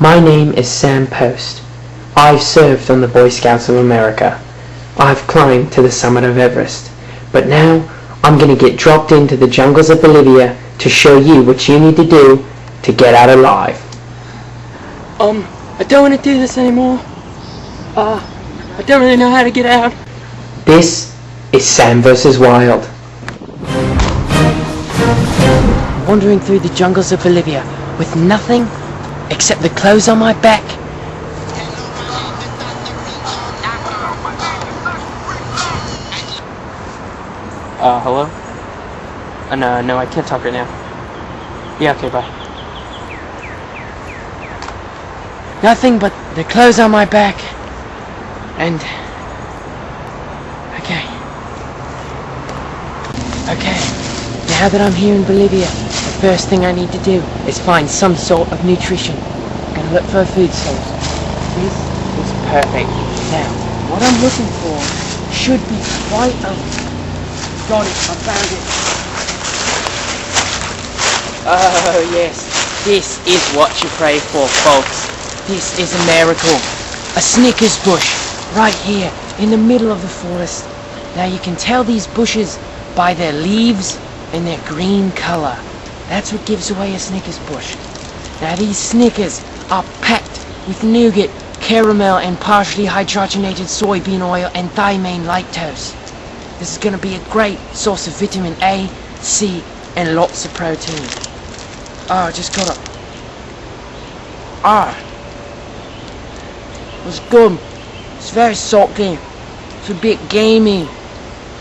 My name is Sam Post. I've served on the Boy Scouts of America. I've climbed to the summit of Everest. But now I'm going to get dropped into the jungles of Bolivia to show you what you need to do to get out alive. I don't want to do this anymore. I don't really know how to get out. This is Sam vs. Wild. Wandering through the jungles of Bolivia with nothing except the clothes on my back. Hello? No, I can't talk right now. Yeah, okay, bye. Nothing but the clothes on my back. And... Okay. Now that I'm here in Bolivia, the first thing I need to do is find some sort of nutrition. I'm gonna look for a food source. This is perfect. Now, what I'm looking for should be right up. Got it, I found it. Oh yes, this is what you pray for, folks. This is a miracle. A Snickers bush, right here, in the middle of the forest. Now you can tell these bushes by their leaves and their green color. That's what gives away a Snickers bush. Now these Snickers are packed with nougat, caramel and partially hydrogenated soybean oil and thiamine lactose. This is going to be a great source of vitamin A, C and lots of protein. Just got it. It's good. It's very salty. It's a bit gamey.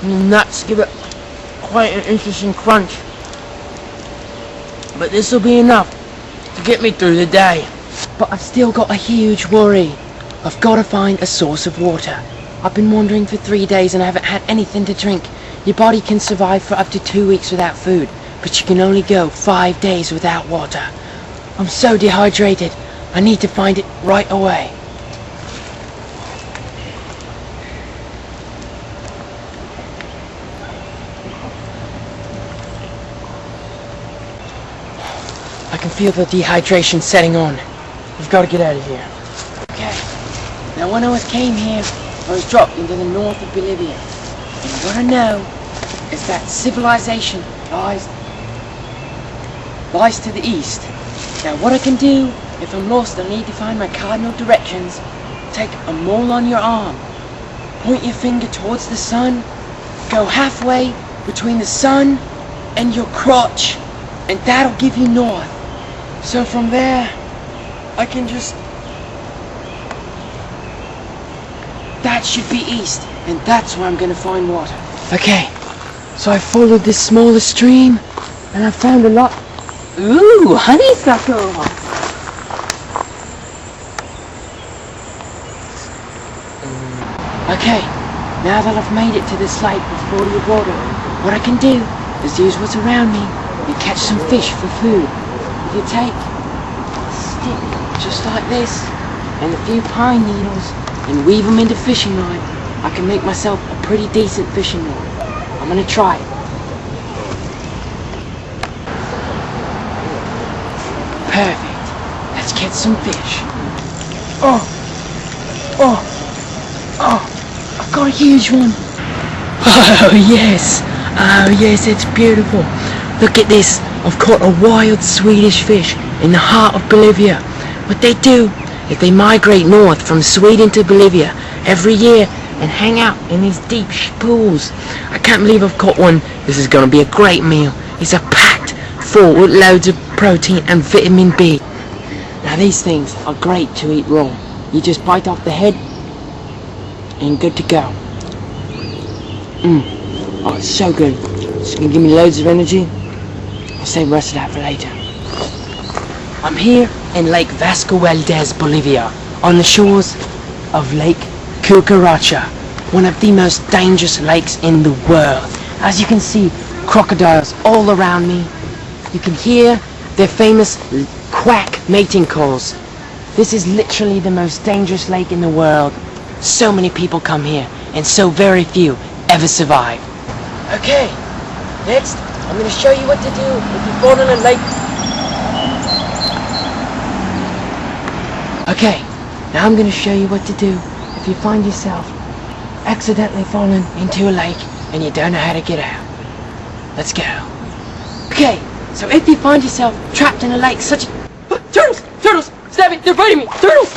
And the nuts give it quite an interesting crunch. But this will be enough to get me through the day. But I've still got a huge worry. I've got to find a source of water. I've been wandering for 3 days and I haven't had anything to drink. Your body can survive for up to 2 weeks without food, but you can only go 5 days without water. I'm so dehydrated. I need to find it right away. I can feel the dehydration setting on. We've got to get out of here. Okay. Now when I came here, I was dropped into the north of Bolivia. And what I know is that civilization lies to the east. Now what I can do, if I'm lost I need to find my cardinal directions, take a mole on your arm, point your finger towards the sun, go halfway between the sun and your crotch, and that'll give you north. So from there, I can just... That should be east, and that's where I'm gonna find water. Okay, so I followed this smaller stream, and I found a lot... Ooh, honeysuckle! Okay, now that I've made it to this lake with body of water, what I can do is use what's around me and catch some fish for food. If you take a stick just like this and a few pine needles and weave them into fishing line, I can make myself a pretty decent fishing line. I'm gonna try it. Perfect. Let's catch some fish. I've got a huge one. Oh yes, it's beautiful. Look at this. I've caught a wild Swedish fish in the heart of Bolivia. What they do is they migrate north from Sweden to Bolivia every year and hang out in these deep pools. I can't believe I've caught one. This is going to be a great meal. It's packed full with loads of protein and vitamin B. Now these things are great to eat raw. You just bite off the head and good to go. Oh, it's so good. It's going to give me loads of energy. I'll save the rest of that for later. I'm here in Lake Vasco Valdez, Bolivia, on the shores of Lake Cucaracha, one of the most dangerous lakes in the world. As you can see, crocodiles all around me. You can hear their famous quack mating calls. This is literally the most dangerous lake in the world. So many people come here, and so very few ever survive. Okay, next I'm going to show you what to do if you fall in a lake. Okay, now I'm gonna show you what to do if you find yourself accidentally fallen into a lake and you don't know how to get out. Let's go. Okay, so if you find yourself trapped in a lake such as... Turtles! Turtles! Stop it! They're biting me! Turtles!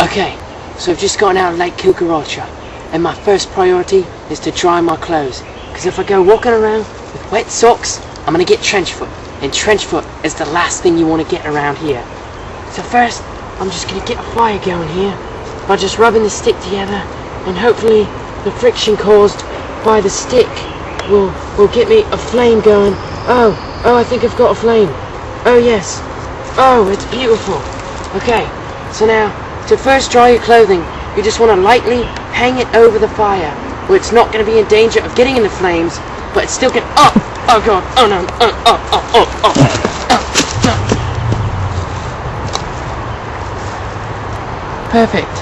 Okay, so I've just gotten out of Lake Cucaracha, and my first priority is to dry my clothes, because if I go walking around with wet socks, I'm gonna get trench foot, and trench foot is the last thing you want to get around here. So first, I'm just gonna get a fire going here by just rubbing the stick together, and hopefully the friction caused by the stick will get me a flame going. Oh, I think I've got a flame. Oh yes. Oh, it's beautiful. Okay, so now, to first dry your clothing, you just want to lightly hang it over the fire, where it's not going to be in danger of getting in the flames, but it's still going to... Oh god, oh no, no. Perfect.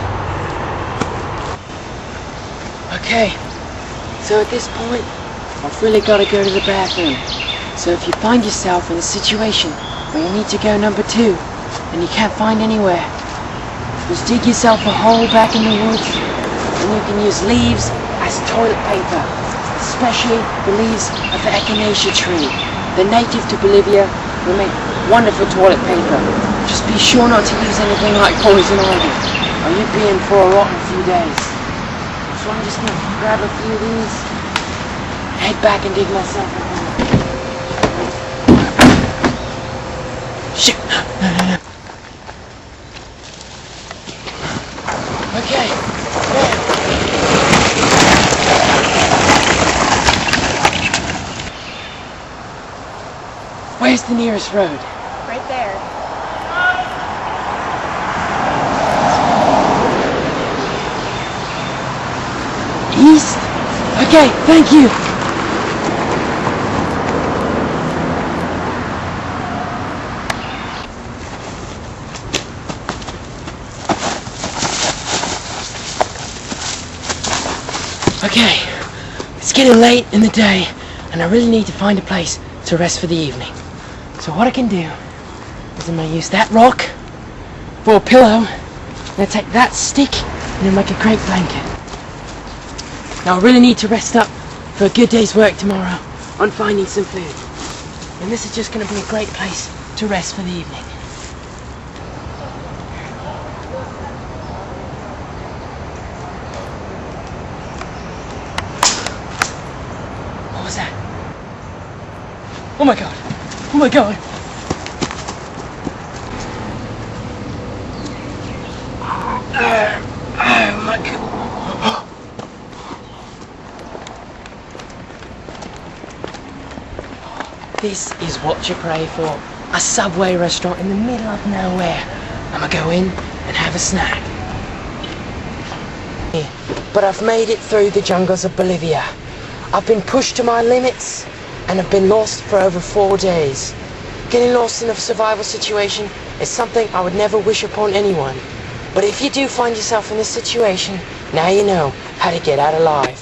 Okay, so at this point, I've really got to go to the bathroom. So if you find yourself in a situation where you need to go number 2, and you can't find anywhere, just dig yourself a hole back in the woods, and you can use leaves as toilet paper, especially the leaves of the echinacea tree. They're native to Bolivia. They make wonderful toilet paper. Just be sure not to use anything like poison ivy, or you'll be in for a rotten few days. So I'm just going to grab a few of these, head back and dig myself a hole. Shit! No. Okay, there. Where's the nearest road? Right there. East? Okay, thank you. Okay, it's getting late in the day, and I really need to find a place to rest for the evening. So what I can do is I'm going to use that rock for a pillow, I'm going to take that stick and then make a great blanket. Now I really need to rest up for a good day's work tomorrow on finding some food. And this is just going to be a great place to rest for the evening. What was that? Oh my god! Oh my god! Oh my god! This is what you pray for. A Subway restaurant in the middle of nowhere. I'ma go in and have a snack. But I've made it through the jungles of Bolivia. I've been pushed to my limits and have been lost for over 4 days. Getting lost in a survival situation is something I would never wish upon anyone. But if you do find yourself in this situation, now you know how to get out alive.